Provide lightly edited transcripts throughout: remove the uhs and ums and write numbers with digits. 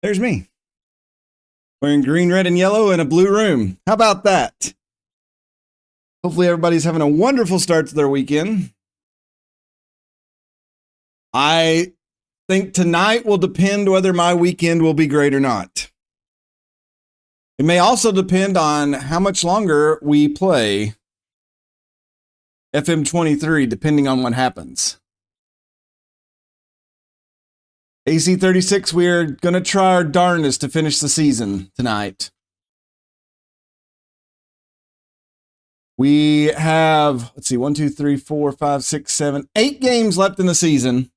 There's me. Wearing green, red, and yellow in a blue room. How about that? Hopefully everybody's having a wonderful start to their weekend. I think tonight will depend whether my weekend will be great or not. It may also depend on how much longer we play FM23, depending on what happens. AC 36, we're going to try our darndest to finish the season tonight. We have, 1, 2, 3, 4, 5, 6, 7, 8 games left in the season.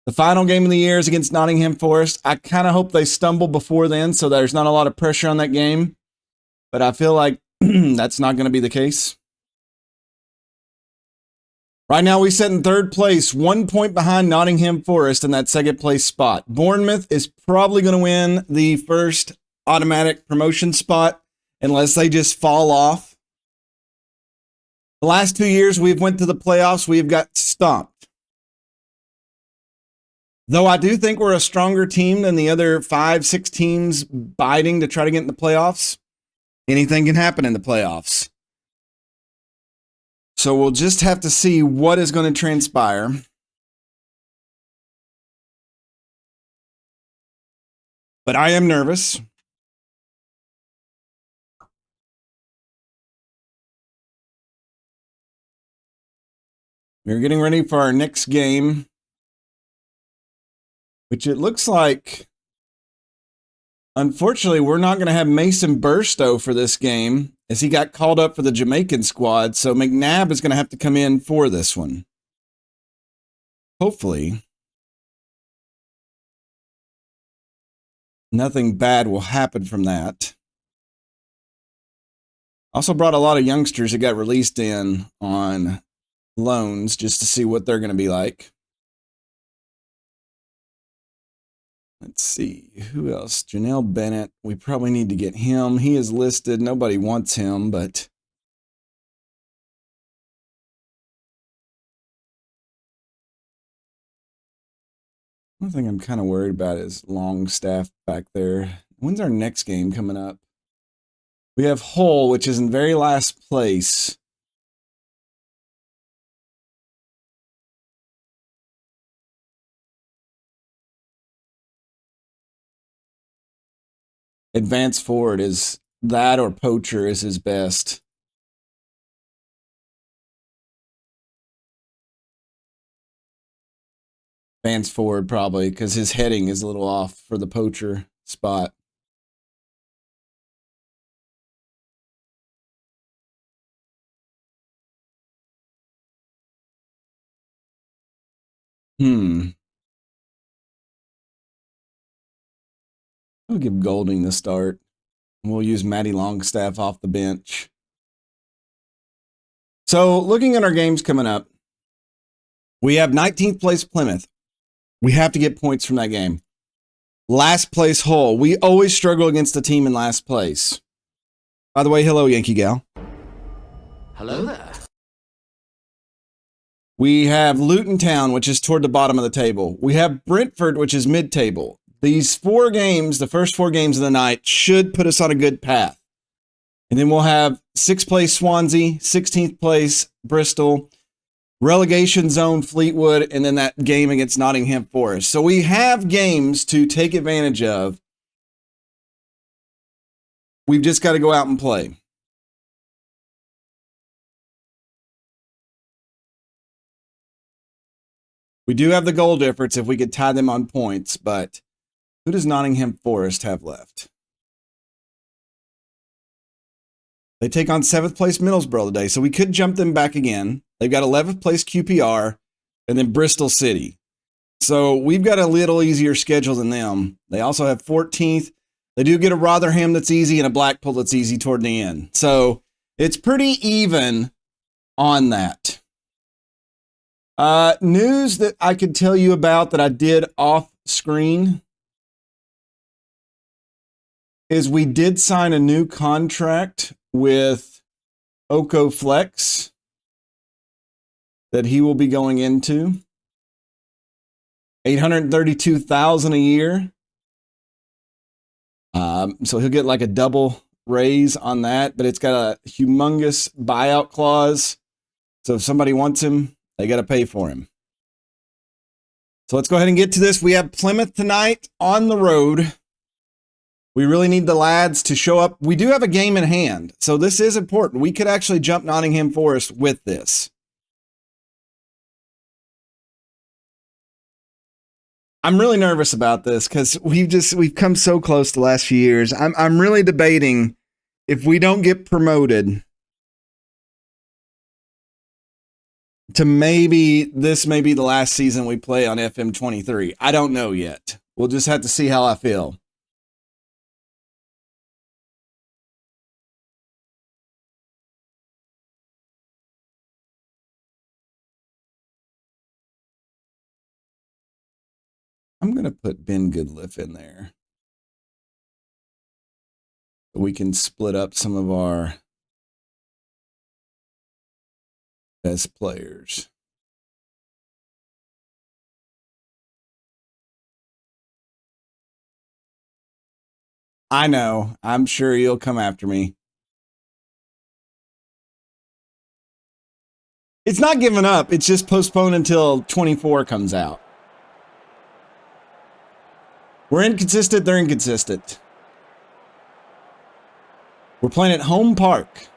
The final game of the year is against Nottingham Forest. I kind of hope they stumble before then so there's not a lot of pressure on that game. But I feel like that's not going to be the case. Right now, we sit in third place, 1 point behind Nottingham Forest in that second place spot. Bournemouth is probably going to win the first automatic promotion spot unless they just fall off. The last 2 years we've went to the playoffs, we've got stomped. Though I do think we're a stronger team than the other 5, 6 teams biting to try to get in the playoffs, anything can happen in the playoffs. So we'll just have to see what is going to transpire. But I am nervous. We're getting ready for our next game, which it looks like, unfortunately, we're not going to have Mason Burstow for this game as he got called up for the Jamaican squad. So McNabb is going to have to come in for this one. Hopefully, nothing bad will happen from that. Also brought a lot of youngsters that got released in on loans just to see what they're going to be like. Let's see, who else? Janelle Bennett. We probably need to get him. He is listed. Nobody wants him, but one thing I'm kind of worried about is Longstaff back there. When's our next game coming up? We have Hull, which is in very last place. Advance forward is that, or poacher is his best. Advance forward probably because his heading is a little off for the poacher spot. We'll give Golding the start. We'll use Matty Longstaff off the bench. So looking at our games coming up, we have 19th place Plymouth. We have to get points from that game. Last place Hull. We always struggle against the team in last place. By the way, hello, Yankee Gal. Hello there. We have Luton Town, which is toward the bottom of the table. We have Brentford, which is mid-table. These 4 games, the first 4 games of the night, should put us on a good path. And then we'll have 6th place Swansea, 16th place Bristol, relegation zone Fleetwood, and then that game against Nottingham Forest. So we have games to take advantage of. We've just got to go out and play. We do have the goal difference if we could tie them on points, but who does Nottingham Forest have left? They take on 7th place Middlesbrough today, so we could jump them back again. They've got 11th place QPR and then Bristol City. So we've got a little easier schedule than them. They also have 14th. They do get a Rotherham that's easy and a Blackpool that's easy toward the end. So it's pretty even on that. News that I could tell you about that I did off screen is we did sign a new contract with Oko Flex that he will be going into. $832,000 a year. So he'll get like a double raise on that, but it's got a humongous buyout clause. So if somebody wants him, they got to pay for him. So let's go ahead and get to this. We have Plymouth tonight on the road. We really need the lads to show up. We do have a game in hand, so this is important. We could actually jump Nottingham Forest with this. I'm really nervous about this because we've come so close the last few years. I'm really debating if we don't get promoted to maybe this may be the last season we play on FM 23. I don't know yet. We'll just have to see how I feel. I'm going to put Ben Goodliff in there. We can split up some of our best players. I know. I'm sure you'll come after me. It's not giving up. It's just postponed until 24 comes out. We're inconsistent. They're inconsistent. We're playing at Home Park.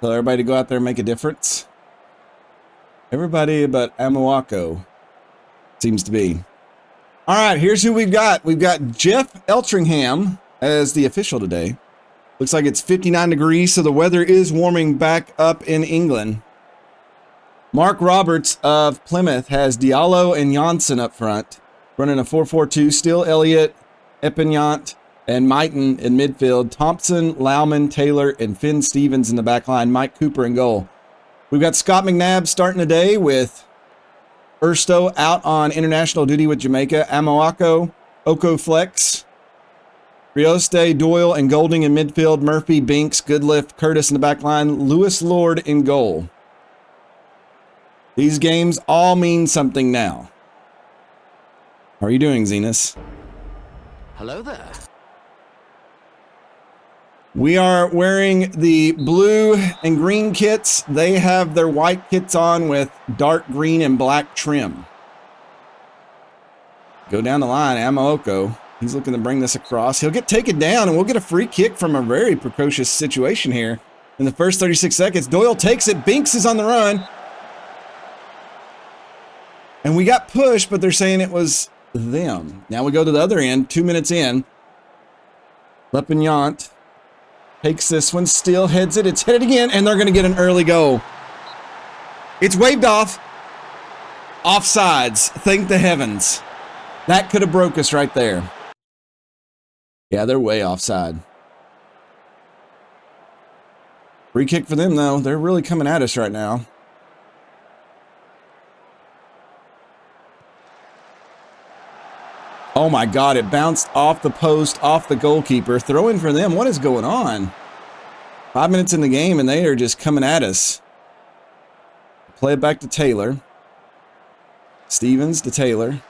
Tell everybody to go out there and make a difference. Everybody but Amoako seems to be. All right, here's who we've got. We've got Jeff Eltringham as the official today. Looks like it's 59 degrees, so the weather is warming back up in England. Mark Roberts of Plymouth has Diallo and Janssen up front, running a 4-4-2. Still Elliott, Epignant, and Mighton in midfield. Thompson, Lauman, Taylor, and Finn Stevens in the back line. Mike Cooper in goal. We've got Scott McNabb starting today with Ersto out on international duty with Jamaica. Amoako, Oko Flex, Rioste, Doyle, and Golding in midfield. Murphy, Binks, Goodlift, Curtis in the back line. Lewis Lord in goal. These games all mean something now. How are you doing, Zenas? Hello there. We are wearing the blue and green kits. They have their white kits on with dark green and black trim. Go down the line, Amaoko. He's looking to bring this across. He'll get taken down, and we'll get a free kick from a very precocious situation here. In the first 36 seconds, Doyle takes it. Binks is on the run. And we got pushed, but they're saying it was them. Now we go to the other end, 2 minutes in. Lepignant takes this one, still heads it. It's headed again, and they're going to get an early goal. It's waved off. Offsides. Thank the heavens. That could have broke us right there. Yeah, they're way offside. Free kick for them, though. They're really coming at us right now. Oh my God, it bounced off the post, off the goalkeeper. Throw in for them. What is going on? 5 minutes in the game and they are just coming at us. Play it back to Taylor. Stevens to Taylor.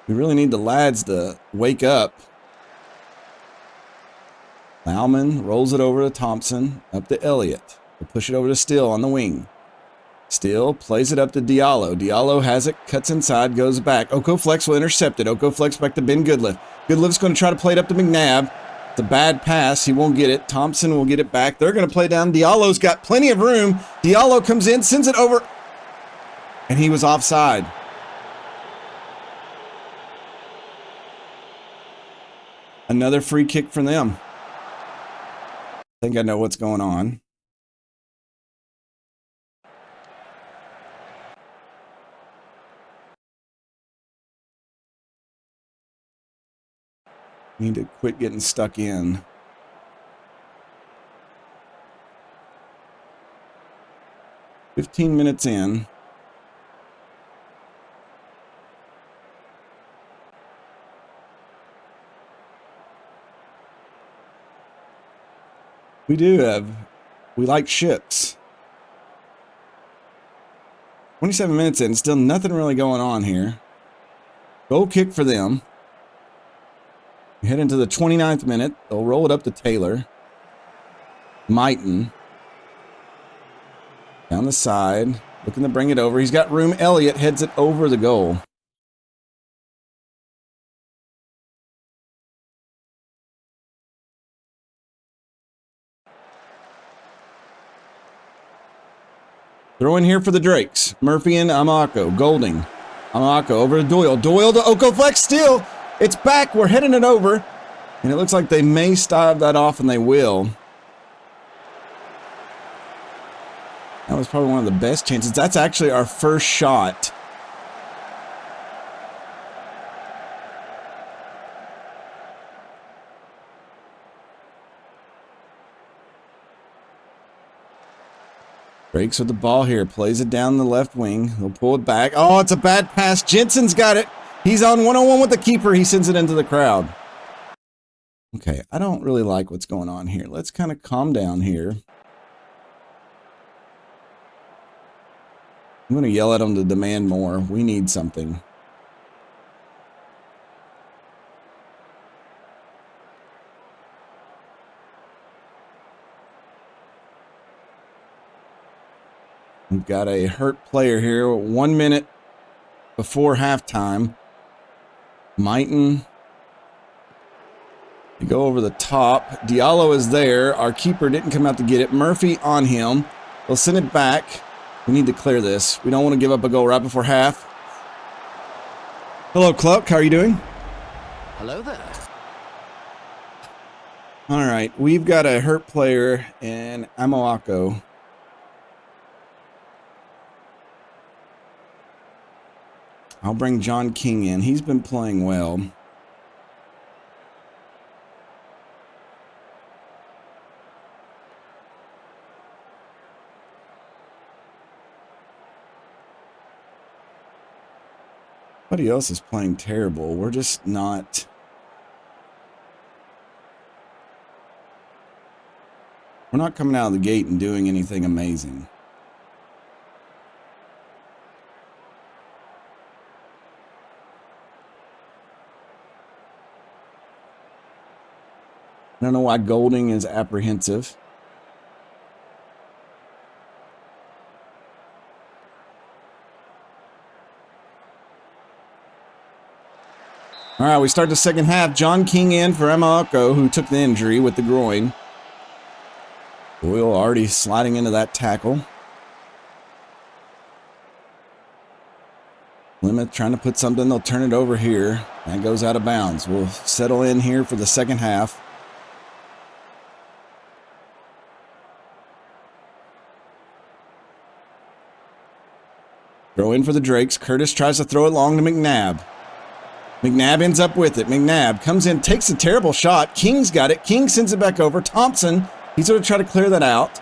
We really need the lads to wake up. Lauman rolls it over to Thompson, up to Elliott. We'll push it over to Still on the wing. Still plays it up to Diallo. Diallo has it, cuts inside, goes back. Oko Flex will intercept it. Oko Flex back to Ben Goodliff. Goodliff's going to try to play it up to McNabb. It's a bad pass. He won't get it. Thompson will get it back. They're going to play down. Diallo's got plenty of room. Diallo comes in, sends it over, and he was offside. Another free kick from them. I think I know what's going on. Need to quit getting stuck in. "15 minutes in. We do have we like ships. 27 minutes in, still nothing really going on here. Goal kick for them. We head into the 29th minute. They'll roll it up to Taylor. Mighton. Down the side. Looking to bring it over. He's got room. Elliott heads it over the goal. Throw in here for the Drakes. Murphy and Amako. Golding. Amako over to Doyle. Doyle to Okoflex still. It's back. We're heading it over. And it looks like they may stave that off, and they will. That was probably one of the best chances. That's actually our first shot. Breaks with the ball here. Plays it down the left wing. They'll pull it back. Oh, it's a bad pass. Jensen's got it. He's on one-on-one with the keeper. He sends it into the crowd. Okay, I don't really like what's going on here. Let's kind of calm down here. I'm going to yell at them to demand more. We need something. We've got a hurt player here. 1 minute before halftime. Mighton. You go over the top. Diallo is there. Our keeper didn't come out to get it. Murphy on him. They'll send it back. We need to clear this. We don't want to give up a goal right before half. Hello, Cluck. How are you doing? Hello there. All right. We've got a hurt player in Amoako. I'll bring John King in. He's been playing well. Everybody else is playing terrible. We're just not. We're not coming out of the gate and doing anything amazing. I don't know why Golding is apprehensive. All right, we start the second half. John King in for Amaoko, who took the injury with the groin. Doyle already sliding into that tackle. Plymouth trying to put something. They'll turn it over here. That goes out of bounds. We'll settle in here for the second half. Throw in for the Drakes. Curtis tries to throw it long to McNabb. McNabb ends up with it. McNabb comes in, takes a terrible shot. King's got it. King sends it back over. Thompson, he's going to try to clear that out.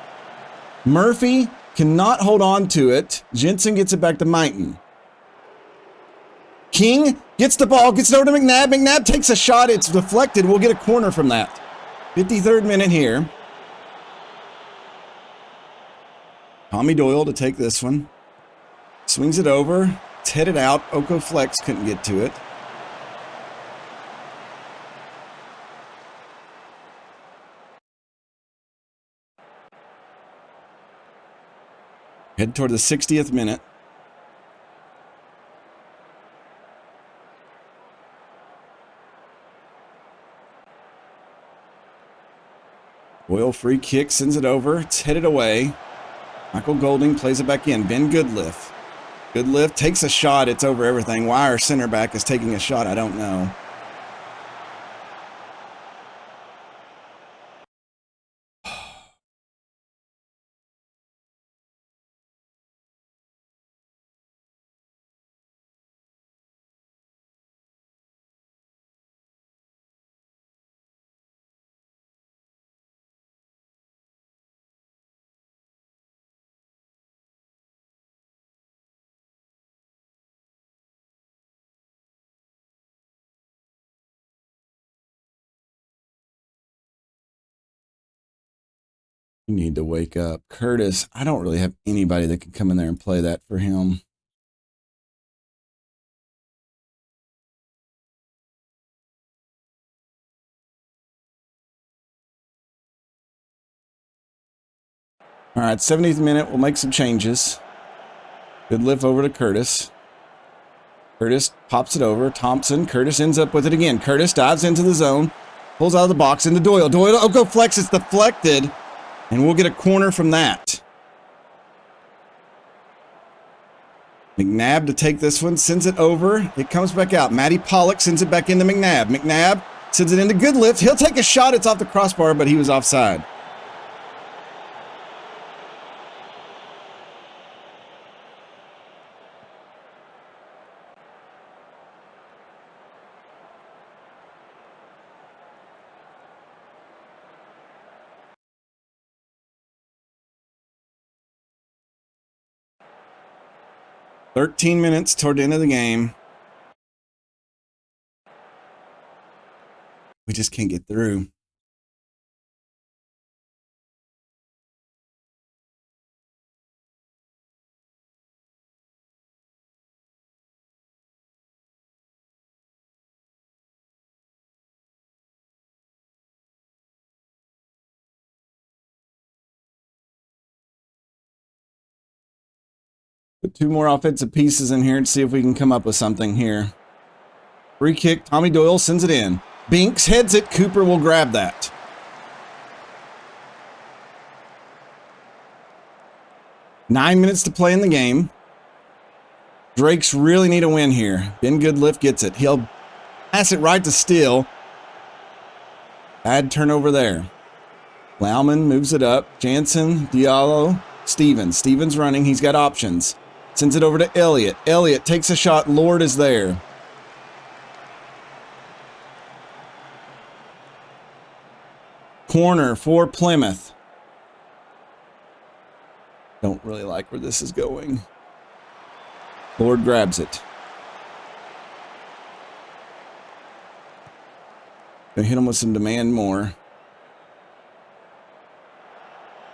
Murphy cannot hold on to it. Jensen gets it back to Mighton. King gets the ball, gets it over to McNabb. McNabb takes a shot. It's deflected. We'll get a corner from that. 53rd minute here. Tommy Doyle to take this one. Swings it over. It's headed out. Oko Flex couldn't get to it. Head toward the 60th minute. Doyle free kick, sends it over. It's headed away. Michael Golding plays it back in. Ben Goodliff. Goodliff takes a shot. It's over everything. Why our center back is taking a shot, I don't know. You need to wake up. Curtis, I don't really have anybody that can come in there and play that for him. All right, 70th minute. We'll make some changes. Good lift over to Curtis. Curtis pops it over. Thompson. Curtis ends up with it again. Curtis dives into the zone. Pulls out of the box into Doyle. Doyle, oh, go flex. It's deflected. And we'll get a corner from that. McNabb to take this one. Sends it over. It comes back out. Matty Pollock sends it back into McNabb. McNabb sends it into good lift. He'll take a shot. It's off the crossbar, but he was offside. "13 minutes toward the end of the game. We just can't get through." Put 2 more offensive pieces in here and see if we can come up with something here. Free kick. Tommy Doyle sends it in. Binks heads it. Cooper will grab that. Nine minutes to play in the game. Drakes really need a win here. Ben Goodlift gets it. He'll pass it right to Steele. Bad turnover there. Lauman moves it up. Jansen, Diallo, Stevens. Stevens running. He's got options. Sends it over to Elliott. Elliott takes a shot. Lord is there. Corner for Plymouth. Don't really like where this is going. Lord grabs it. Gonna hit him with some demand more.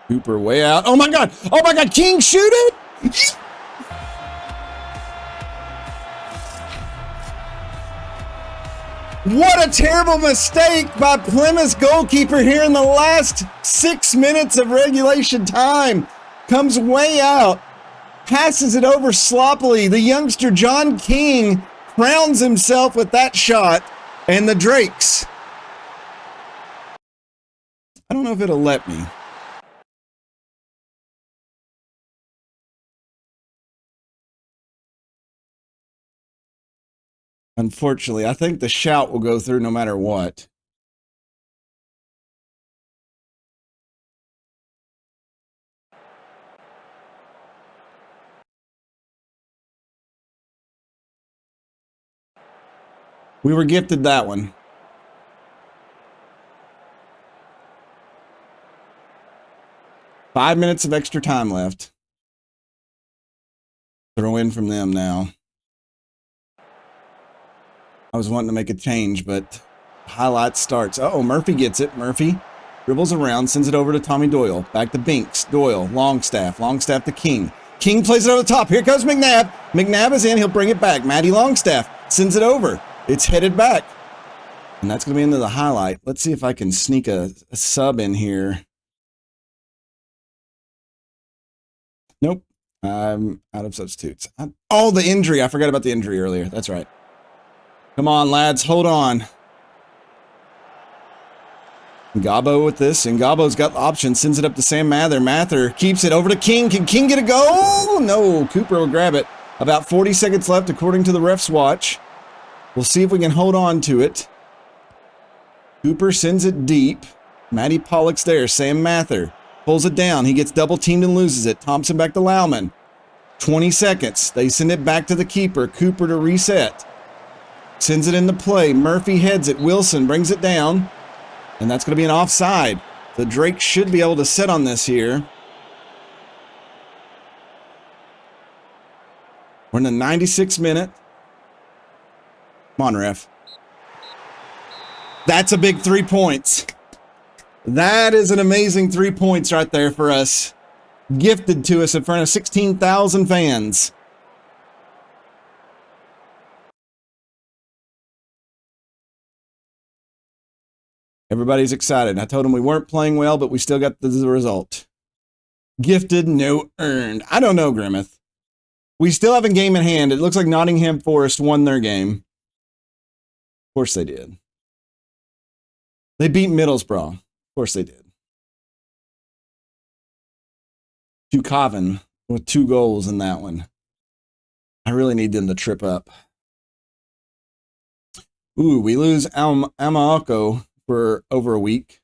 Cooper way out. Oh my God! Oh my God! King shoot it! What a terrible mistake by Plymouth's goalkeeper here in the last 6 minutes of regulation time. Comes way out. Passes it over sloppily. The youngster John King crowns himself with that shot. And the Drakes. I don't know if it'll let me. Unfortunately, I think the shout will go through no matter what. We were gifted that one. Five minutes of extra time left. Throw in from them now. I was wanting to make a change, but highlight starts. Uh-oh, Murphy gets it. Murphy dribbles around, sends it over to Tommy Doyle. Back to Binks. Doyle, Longstaff. Longstaff to King. King plays it over the top. Here comes McNabb. McNabb is in. He'll bring it back. Matty Longstaff sends it over. It's headed back. And that's going to be into the highlight. Let's see if I can sneak a sub in here. Nope. I'm out of substitutes. Oh, the injury. I forgot about the injury earlier. That's right. Come on, lads. Hold on. Ngabo with this. And Ngabo's got the option. Sends it up to Sam Mather. Mather keeps it over to King. Can King get a goal? No. Cooper will grab it. About 40 seconds left according to the ref's watch. We'll see if we can hold on to it. Cooper sends it deep. Matty Pollock's there. Sam Mather pulls it down. He gets double teamed and loses it. Thompson back to Lauman. 20 seconds. They send it back to the keeper. Cooper to reset. Sends it into play. Murphy heads it. Wilson brings it down. And that's going to be an offside. The Drake should be able to sit on this here. We're in the 96th minute. Come on, ref. That's a big 3 points. That is an amazing 3 points right there for us. Gifted to us in front of 16,000 fans. Everybody's excited. I told them we weren't playing well, but we still got the result. Gifted, no earned. I don't know, Grimmeth. We still have a game in hand. It looks like Nottingham Forest won their game. Of course they did. They beat Middlesbrough. Of course they did. Coven with 2 goals in that one. I really need them to trip up. Ooh, we lose Amaoko for over a week.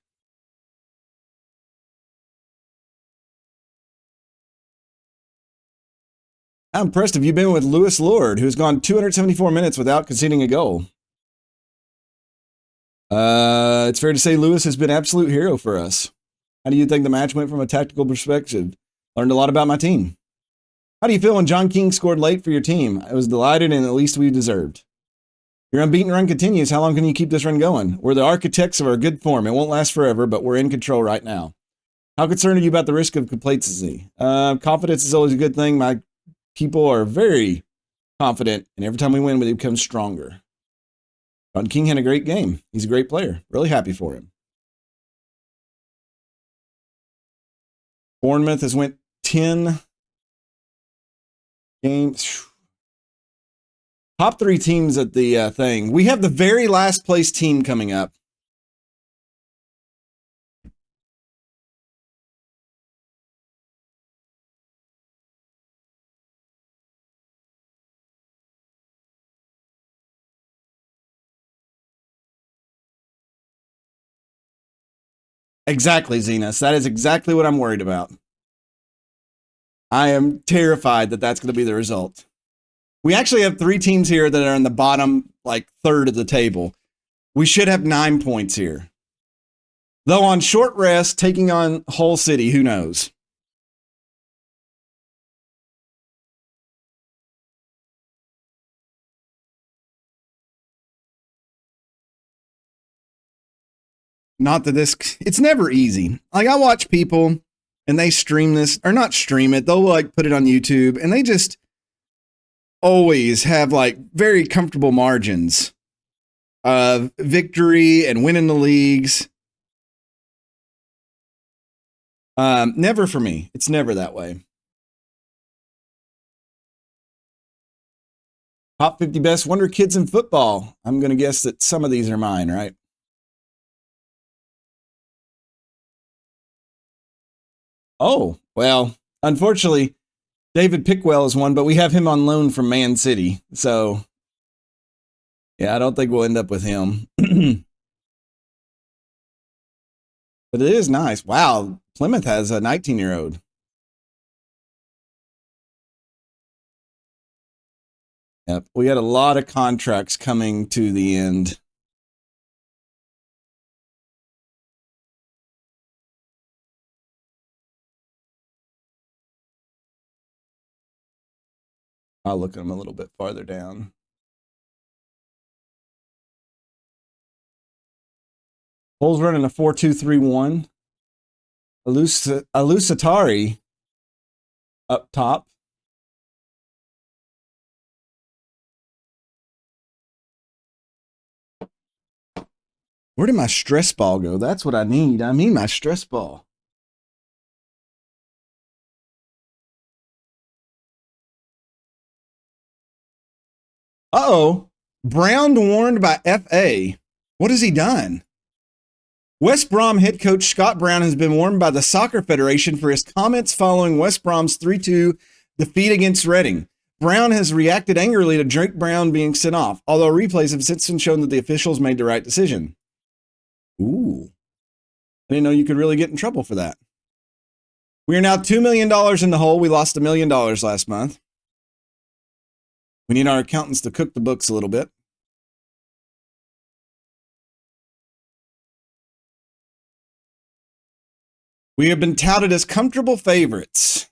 How impressed have you been with Lewis Lord, who's gone 274 minutes without conceding a goal? It's fair to say Lewis has been absolute hero for us. How do you think the match went from a tactical perspective? Learned a lot about my team. How do you feel when John King scored late for your team? I was delighted and at least we deserved. Your unbeaten run continues. How long can you keep this run going? We're the architects of our good form. It won't last forever, but we're in control right now. How concerned are you about the risk of complacency? Confidence is always a good thing. My people are very confident, and every time we win, we become stronger. John King had a great game. He's a great player. Really happy for him. Bournemouth has went 10 games. Top 3 teams at the thing. We have the very last place team coming up. Exactly, Zenas. That is exactly what I'm worried about. I am terrified that that's going to be the result. We actually have 3 teams here that are in the bottom, like, third of the table. We should have 9 points here. Though on short rest, taking on Hull City, who knows? Not that this, it's never easy. Like, I watch people and they stream this, or not stream it, they'll like put it on YouTube, and they just always have like very comfortable margins of victory and winning the leagues. Never for me. It's never that way. Top 50 best wonder kids in football. I'm going to guess that some of these are mine, right? Oh, well, unfortunately, David Pickwell is one, but we have him on loan from Man City. So, yeah, I don't think we'll end up with him. But it is nice. Wow, Plymouth has a 19-year-old. Yep, we had a lot of contracts coming to the end. I'll look at them a little bit farther down. Hull's running a 4-2-3-1. Alusatari up top. Where did my stress ball go? That's what I need. I need my stress ball. Uh-oh. Brown warned by FA. What has he done? West Brom head coach Scott Brown has been warned by the Soccer Federation for his comments following West Brom's 3-2 defeat against Reading. Brown has reacted angrily to Drake Brown being sent off, although replays have since shown that the officials made the right decision. Ooh. I didn't know you could really get in trouble for that. We are now $2 million in the hole. We lost $1 million last month. We need our accountants to cook the books a little bit. We have been touted as comfortable favorites.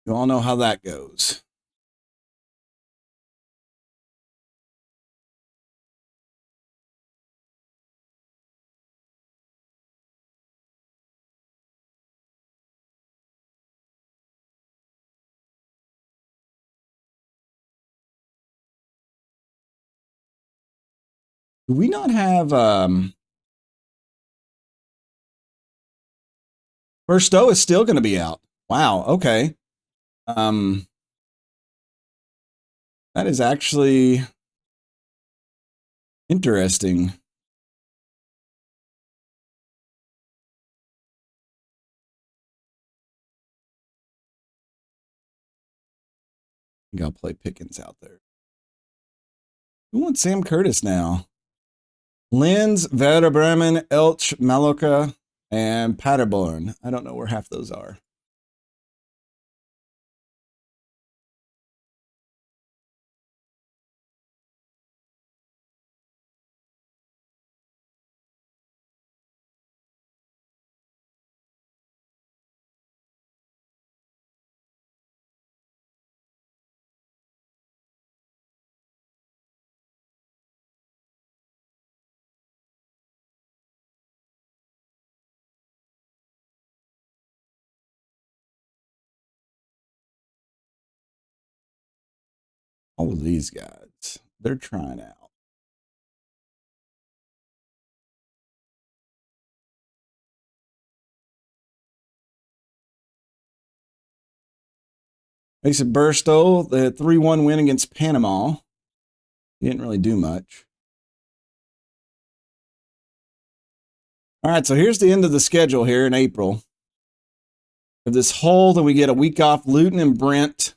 You all know how that goes. Do we not have Burstow is still going to be out. Wow, okay. That is actually interesting. I think I'll play Pickens out there. Who wants Sam Curtis now? Linz, Werder Bremen, Elch, Mallorca, and Paderborn. I don't know where half those are. All of these guys, they're trying out. Mason Burstow, the 3-1 win against Panama. He didn't really do much. All right, so here's the end of the schedule here in April. Of this whole, then we get a week off. Luton and Brent,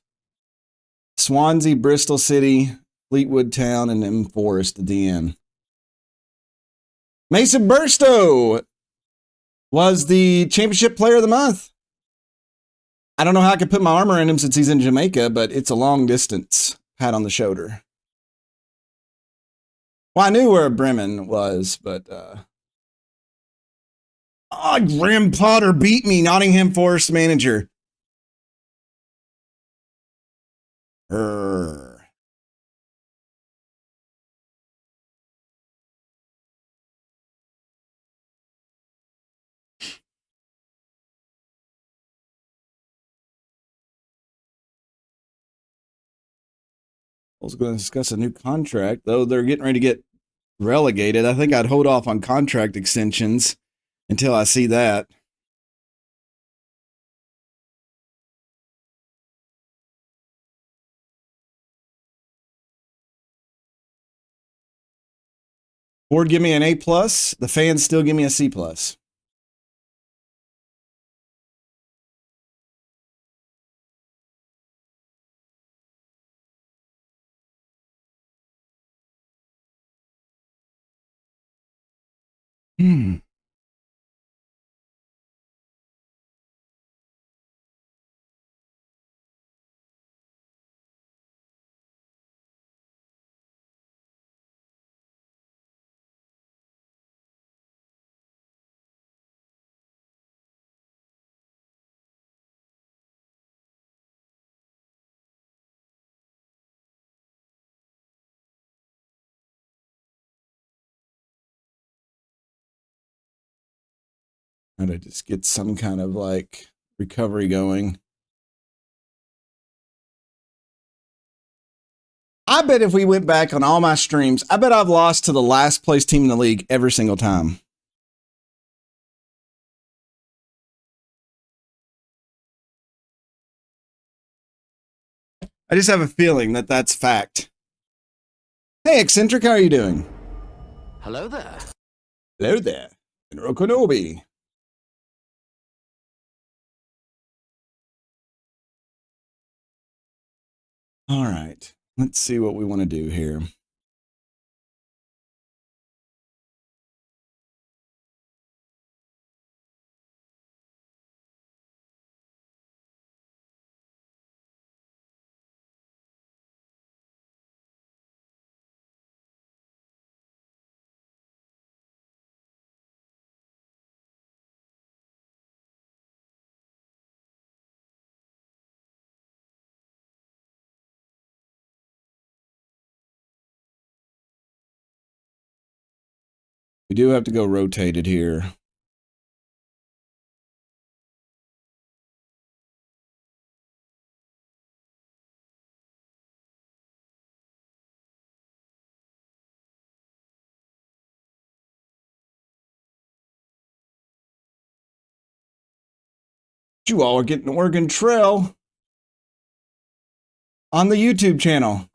Swansea, Bristol City, Fleetwood Town, and then Forest at the end. Mason Burstow was the championship player of the month. I don't know how I could put my armor in him since he's in Jamaica, but it's a long distance. Pat on the shoulder. Well, I knew where Bremen was, but Graham Potter beat me, Nottingham Forest manager. I was going to discuss a new contract, though they're getting ready to get relegated. I think I'd hold off on contract extensions until I see that. Board give me an A+. The fans still give me a C+. How to just get some kind of like recovery going. I bet if we went back on all my streams, I bet I've lost to the last place team in the league every single time. I just have a feeling that that's fact. Hey, Eccentric, how are you doing? Hello there. Hello there, General Kenobi. All right, let's see what we want to do here. We do have to go rotated here. You all are getting Oregon Trail on the YouTube channel.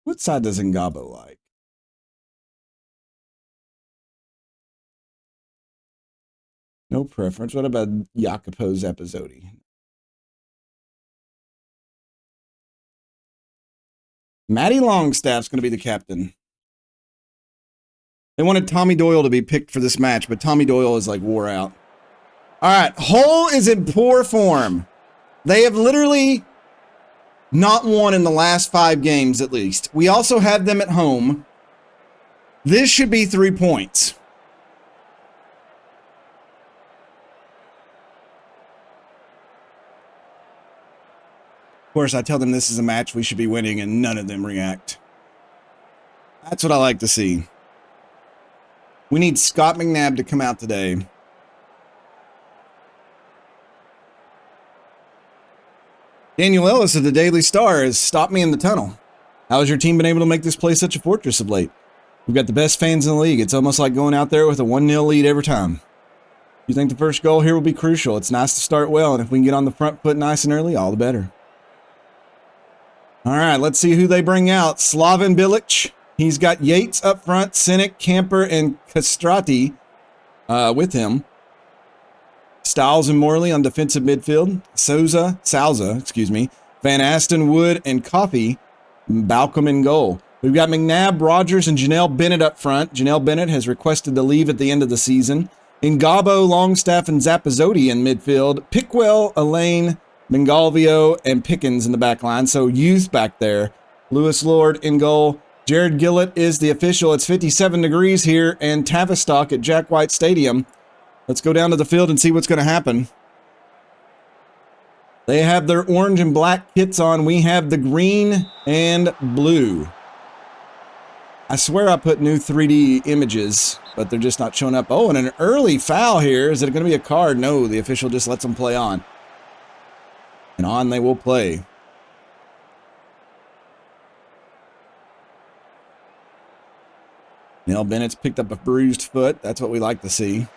What side does Ngabo like? No preference. What about Jacopo Zappizzotti? Matty Longstaff's going to be the captain. They wanted Tommy Doyle to be picked for this match, but Tommy Doyle is like wore out. All right, Hull is in poor form. They have literally not won in the last 5 games at least. We also have them at home. This should be 3 points. Of course, I tell them this is a match we should be winning, and none of them react. That's what I like to see. We need Scott McNabb to come out today. Daniel Ellis of the Daily Star has stopped me in the tunnel. How has your team been able to make this place such a fortress of late? We've got the best fans in the league. It's almost like going out there with a 1-0 lead every time. You think the first goal here will be crucial? It's nice to start well, and if we can get on the front foot nice and early, all the better. All right, let's see who they bring out. Slaven Bilic. He's got Yates up front, Sinek, Camper, and Castrati with him. Stiles and Morley on defensive midfield. Salza, Van Asten, Wood, and Coffey. Balcom in goal. We've got McNabb, Rogers, and Janelle Bennett up front. Janelle Bennett has requested to leave at the end of the season. Ngabo, Longstaff, and Zappizzotti in midfield. Pickwell, Elaine, Mengalvio, and Pickens in the back line. So youth back there. Lewis Lord in goal. Jared Gillett is the official. It's 57 degrees here in Tavistock at Jack White Stadium. Let's go down to the field and see what's going to happen. They have their orange and black kits on. We have the green and blue. I swear I put new 3D images, but they're just not showing up. Oh, and an early foul here. Is it going to be a card? No, the official just lets them play on. And on they will play. Nell Bennett's picked up a bruised foot. That's what we like to see.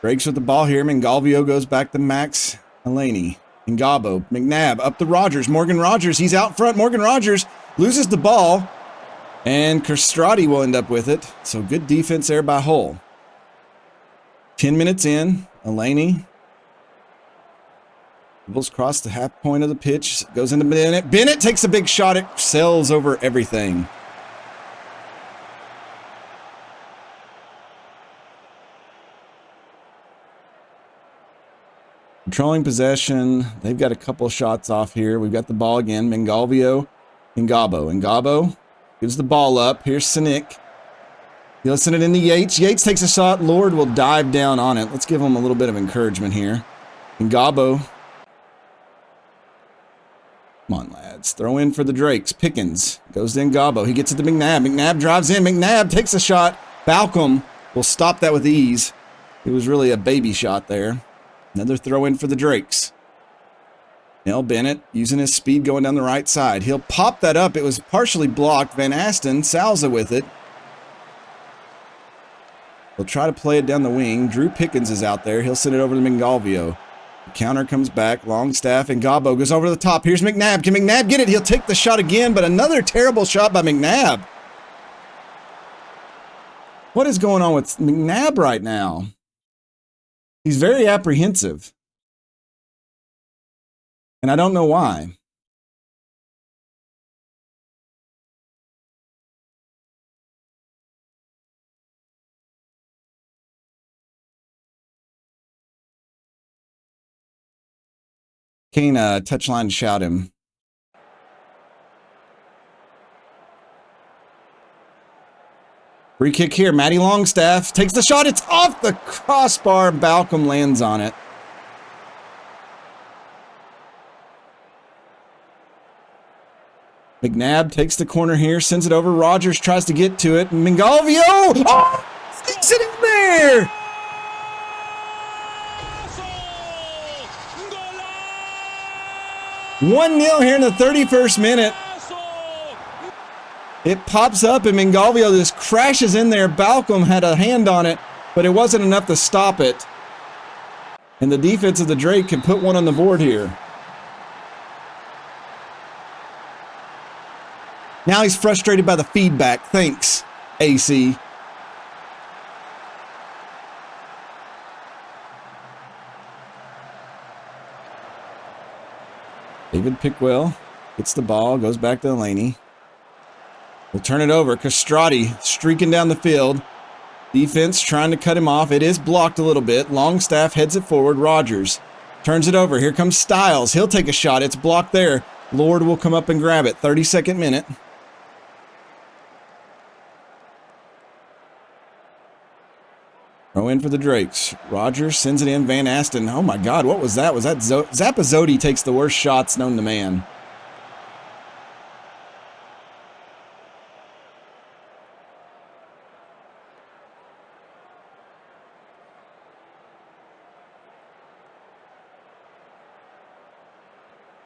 Breaks with the ball here. Mengalvio goes back to Max Elaney. Ngabo. McNabb up to Rogers. Morgan Rogers. He's out front. Morgan Rogers loses the ball. And Castrati will end up with it. So good defense there by Hull. 10 minutes in. Elaney. Dribbles across the half point of the pitch. Goes into Bennett. Bennett takes a big shot. It sails over everything. Controlling possession. They've got a couple shots off here. We've got the ball again. Mengalvio. Ngabo gives the ball up. Here's Sinek. He'll send it into Yates. Yates takes a shot. Lord will dive down on it. Let's give him a little bit of encouragement here. Ngabo. Come on, lads. Throw in for the Drakes. Pickens goes to Ngabo. He gets it to McNabb. McNabb drives in. McNabb takes a shot. Balcom will stop that with ease. It was really a baby shot there. Another throw in for the Drakes. Nell Bennett using his speed going down the right side. He'll pop that up. It was partially blocked. Van Asten, Salza with it. He'll try to play it down the wing. Drew Pickens is out there. He'll send it over to Mengalvio. The counter comes back. Longstaff and Ngabo goes over the top. Here's McNabb. Can McNabb get it? He'll take the shot again, but another terrible shot by McNabb. What is going on with McNabb right now? He's very apprehensive. And I don't know why. Kane touchline shout him. Free kick here. Matty Longstaff takes the shot. It's off the crossbar. Balcom lands on it. McNabb takes the corner here, sends it over. Rogers tries to get to it. Mengalvio! Oh! Sticks it in there! 1-0 here in the 31st minute. It pops up and Mingalvio just crashes in there. Balcom had a hand on it, but it wasn't enough to stop it. And the defense of the Drake can put one on the board here. Now he's frustrated by the feedback. Thanks, AC. David Pickwell gets the ball, goes back to Elaney. We'll turn it over. Castrati streaking down the field. Defense trying to cut him off. It is blocked a little bit. Longstaff heads it forward. Rogers turns it over. Here comes Styles. He'll take a shot. It's blocked there. Lord will come up and grab it. 32nd minute. Throw in for the Drakes. Rogers sends it in. Van Asten. Oh my God, what was that? Was that Zappazzotti takes the worst shots known to man.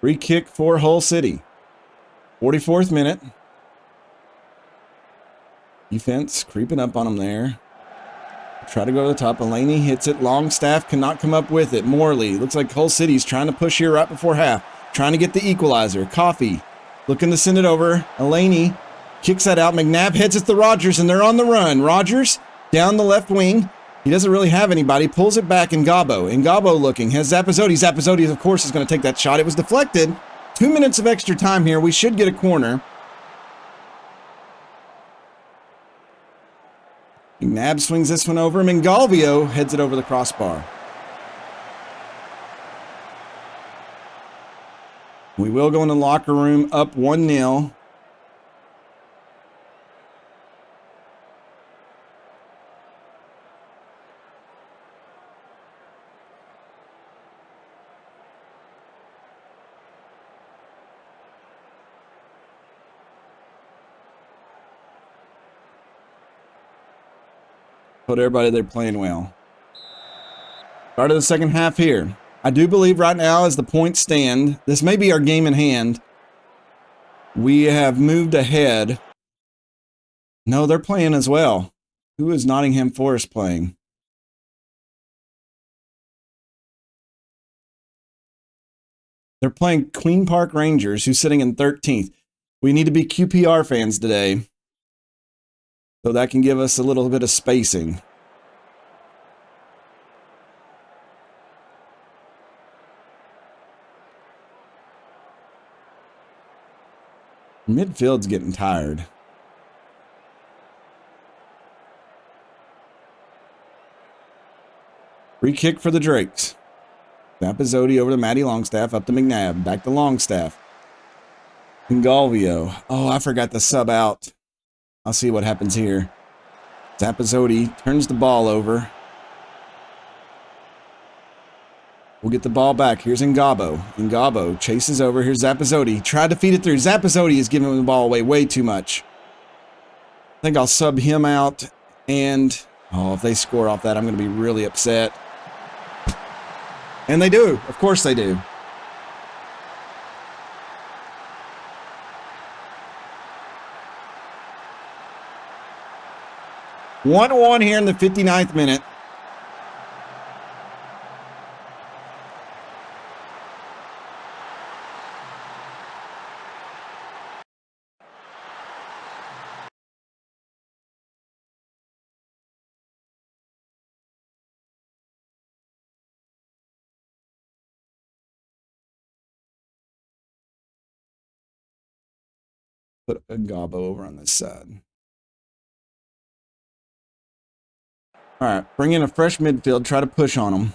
Free kick for Hull City. 44th minute. Defense creeping up on him there. Try to go to the top. Elaney hits it. Longstaff cannot come up with it. Morley. Looks like Hull City's trying to push here right before half. Trying to get the equalizer. Coffey looking to send it over. Elaney kicks that out. McNabb heads it to Rogers, and they're on the run. Rogers down the left wing. He doesn't really have anybody. Pulls it back. Ngabo looking. Has Zappazzotti. Zappazzotti, of course, is going to take that shot. It was deflected. 2 minutes of extra time here. We should get a corner. McNabb swings this one over. Mingalvio heads it over the crossbar. We will go in the locker room up 1-0. Told everybody they're playing well. Start of the second half here. I do believe right now as the points stand, this may be our game in hand. We have moved ahead. No, they're playing as well. Who is Nottingham Forest playing? They're playing Queen Park Rangers, who's sitting in 13th. We need to be QPR fans today, so that can give us a little bit of spacing. Midfield's getting tired. Free kick for the Drakes. Zappazzotti over to Matty Longstaff, up to McNabb, back to Longstaff. Ngolvio. Oh, I forgot to sub out. I'll see what happens here. Zappazzotti turns the ball over. We'll get the ball back. Here's Ngabo. Ngabo chases over. Here's Zappazzotti. Tried to feed it through. Zappazzotti is giving the ball away way too much. I think I'll sub him out. And, oh, if they score off that, I'm going to be really upset. And they do. Of course they do. One here in the 59th minute. Put a Ngabo over on this side. All right, bring in a fresh midfield, try to push on them.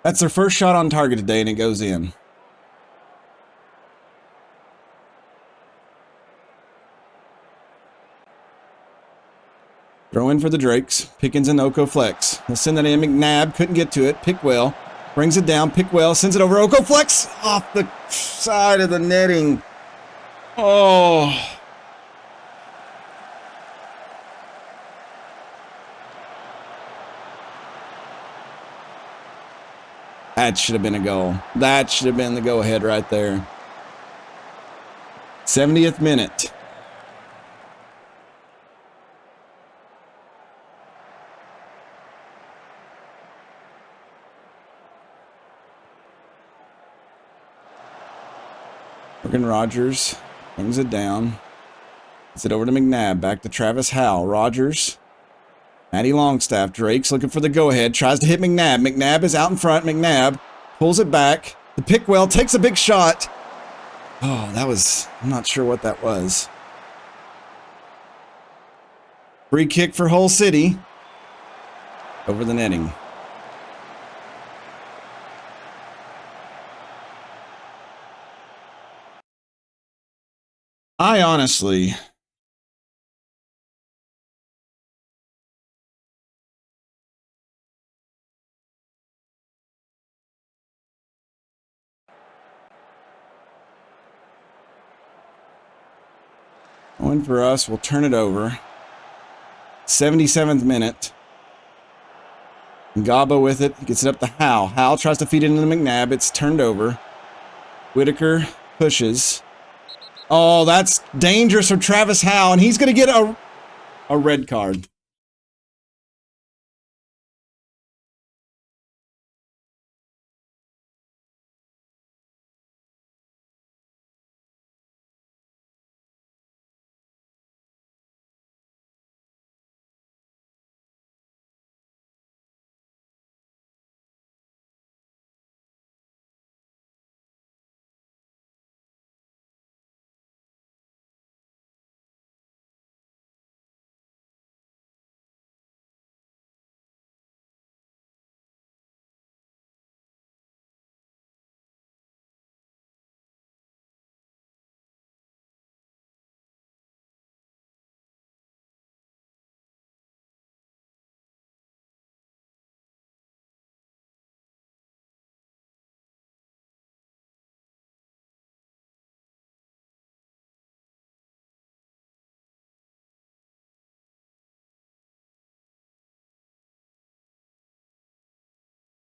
That's their first shot on target today, and it goes in. Throw in for the Drakes. Pickens and Oko flex. They'll send that in. McNabb couldn't get to it. Pickwell brings it down. Pickwell sends it over. Oko flex off the side of the netting. Oh. That should have been a goal. That should have been the go-ahead right there. 70th minute. Morgan Rogers brings it down. Gets it over to McNabb. Back to Travis Howe. Rogers. Matty Longstaff. Drake's looking for the go-ahead. Tries to hit McNabb. McNabb is out in front. McNabb pulls it back. The Pickwell takes a big shot. Oh, that was... I'm not sure what that was. Free kick for Hull City. Over the netting. I honestly... One for us. We'll turn it over. 77th minute. Ngaba with it. Gets it up to Howe. Howe tries to feed it into McNabb. It's turned over. Whitaker pushes. Oh, that's dangerous for Travis Howe, and he's going to get a red card.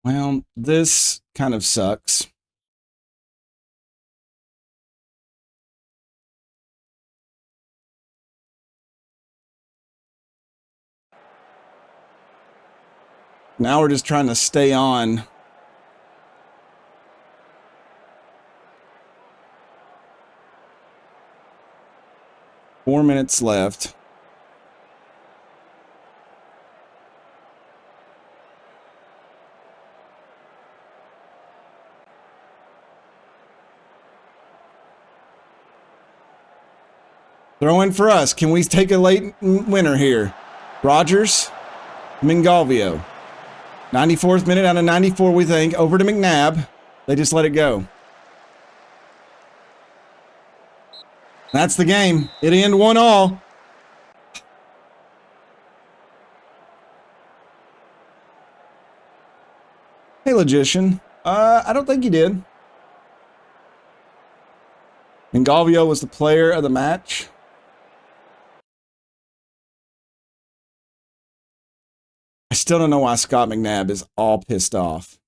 Well, this kind of sucks. Now we're just trying to stay on. Four minutes left. Throw in for us. Can we take a late winner here? Rogers, Mingalvio. 94th minute out of 94, we think. Over to McNabb. They just let it go. That's the game. It ended 1-1. Hey, Logician. I don't think you did. Mingalvio was the player of the match. I still don't know why Scott McNabb is all pissed off.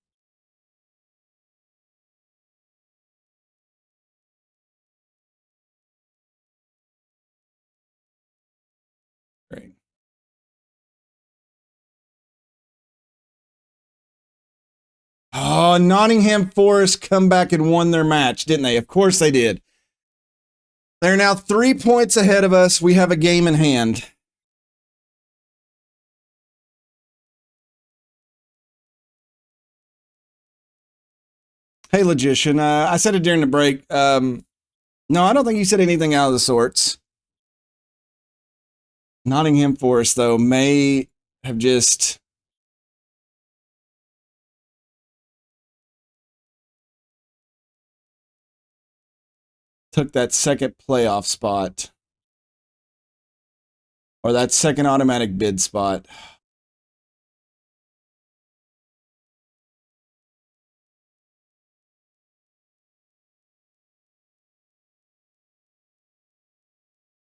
Great. Oh, Nottingham Forest come back and won their match, didn't they? Of course they did. They're now 3 points ahead of us. We have a game in hand. Hey, Logician. I said it during the break. No, I don't think you said anything out of the sorts. Nottingham Forest, though, may have just... took that second playoff spot. Or that second automatic bid spot.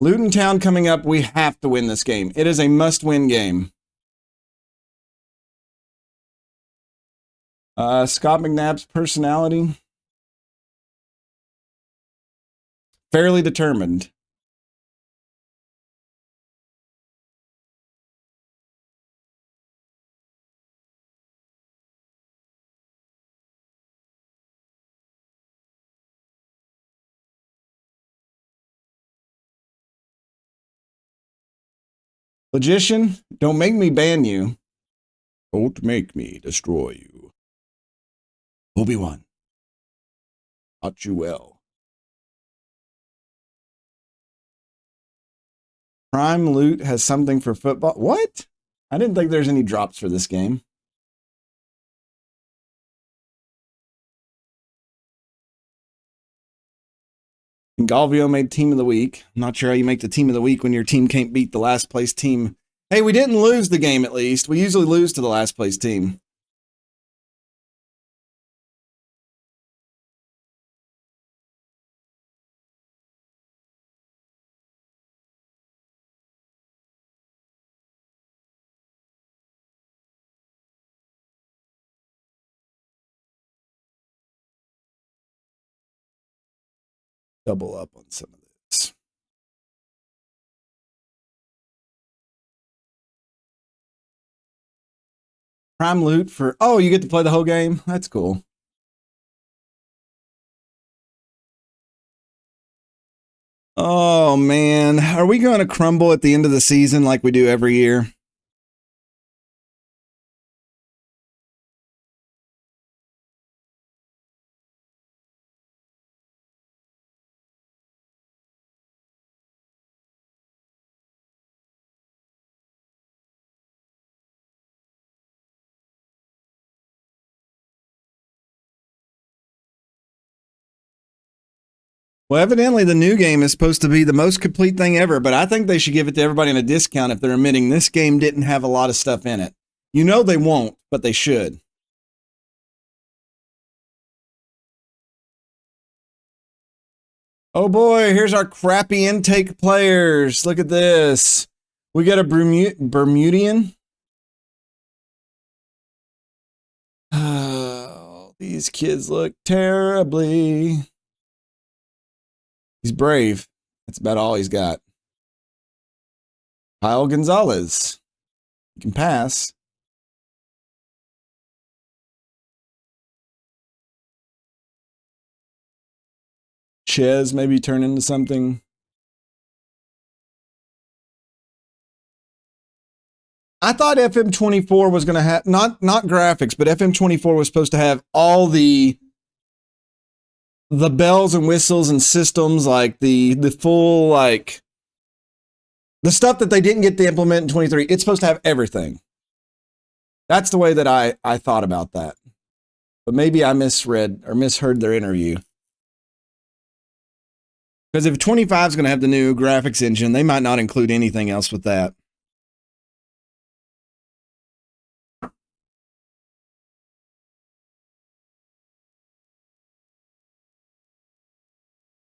Luton Town coming up. We have to win this game. It is a must-win game. Scott McNabb's personality. Fairly determined. Logician, don't make me ban you. Don't make me destroy you. Obi-Wan. Taught you well. Prime Loot has something for football. What? I didn't think there's any drops for this game. Galvio made team of the week. I'm not sure how you make the team of the week when your team can't beat the last place team. Hey, we didn't lose the game at least. We usually lose to the last place team. Double up on some of this. Prime Loot for, oh, you get to play the whole game? That's cool. Oh, man. Are we going to crumble at the end of the season like we do every year? Well, evidently the new game is supposed to be the most complete thing ever, but I think they should give it to everybody in a discount if they're admitting this game didn't have a lot of stuff in it. You know they won't, but they should. Oh boy, here's our crappy intake players. Look at this. We got a Bermudian. Oh, these kids look terribly. He's brave. That's about all he's got. Kyle Gonzalez. He can pass. Ches maybe turn into something. I thought FM24 was going to have, not graphics, but FM24 was supposed to have all the bells and whistles and systems, like the full, like the stuff that they didn't get to implement in 23. It's supposed to have everything. That's the way that I thought about that. But maybe I misread or misheard their interview. Because if 25 is going to have the new graphics engine, they might not include anything else with that.